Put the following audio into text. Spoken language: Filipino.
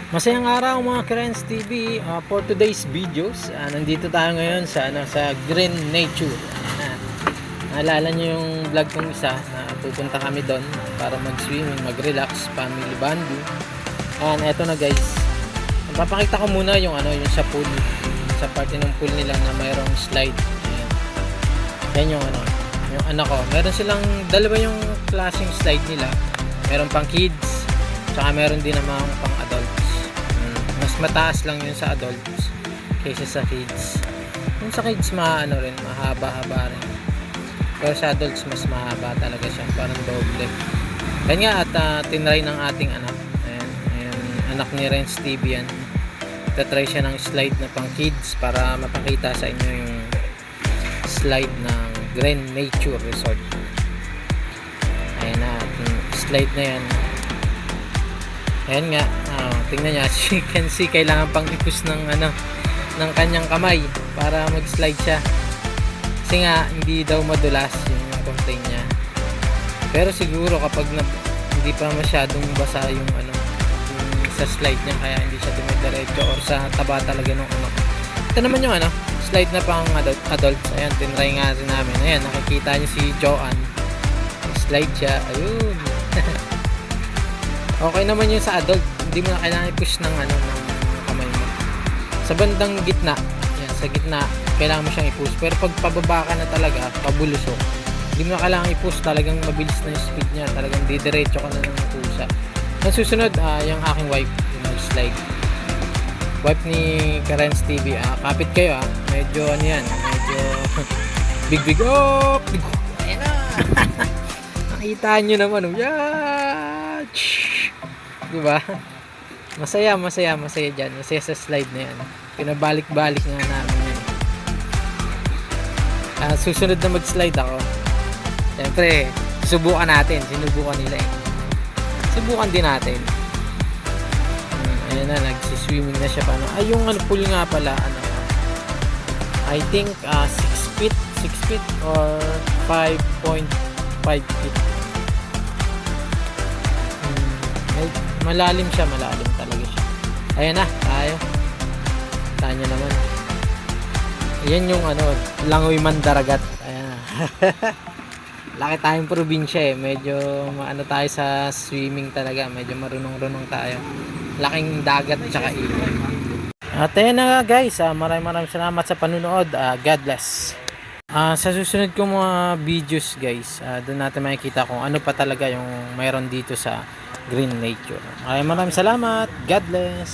Masayang araw mga Kerens TV. For today's videos, nandito tayo ngayon sa Green Nature. Naalala nyo yung vlog kong isa na pupunta kami doon para mag-swimming, mag-relax, family bonding. Eto na guys. Papakita ko muna yung sa pool, sa parte ng pool nila na mayroong slide. Yan yung yung anak ko. Meron silang dalawa yung klaseng slide nila. Meron pang kids, tsaka meron din namang pang adults. Mas mataas lang yun sa adults kaysa sa kids. Yung sa kids rin, mahaba-haba rin. Pero sa adults mas mahaba talaga siya, parang doble. Kaya nga at tinry ng ating anak. Ayan, anak ni Renz TV yan. Tatry siya ng slide na pang kids para mapakita sa inyo yung slide ng Green Nature Resort. Ayan na, slide na yan. Ayan nga, tingnan niya, as you can see, kailangan pang ipus ng ng kanyang kamay para mag-slide siya. Kasi nga, hindi daw madulas yung complaint niya. Pero siguro kapag hindi pa masyadong basa yung yung sa slide niya, kaya hindi siya dumidiretso or sa taba talaga ng Ito naman yung slide na pang adults. Ayan, tinry nga rin namin. Ayan, nakikita niyo si Joanne. Slide siya. Ayun. Okay naman yun sa adult. Hindi mo na kailangan i-push ng ng kamay mo. Sa bandang gitna, yan, sa gitna, kailangan mo siyang i-push. Pero pag pababa ka na talaga, pabulusok, hindi mo na kailangan i-push. Talagang mabilis na yung speed niya. Talagang didiretso ka na ng pusa. Ang susunod, yung aking wife, yung slide. Wife ni Kerens TV. Kapit kayo Medyo yan. Medyo big up. Ayan na. Nakita nyo naman. Yan. Diba? Masaya dyan. Masaya sa slide na yan. Pinabalik-balik nga namin yan. Susunod na mag-slide ako. Siyempre, subukan natin. Sinubukan nila subukan din natin. Ayan na, nagsiswimming na siya. Yung pool nga pala, I think 6 feet or 5.5 feet. Malalim talaga siya. Ayan na, tayo. Tanya naman. Ayan yung Langoy Mandaragat. Ayan. Laki tayong probinsya medyo tayo sa swimming talaga. Medyo marunong tayo. Laking dagat at saka ilog. At ayan na guys, maraming salamat sa panunood. God bless. Sa susunod kong mga videos guys, doon natin makikita kung ano pa talaga yung mayroon dito sa Green Nature. Maraming salamat. God bless.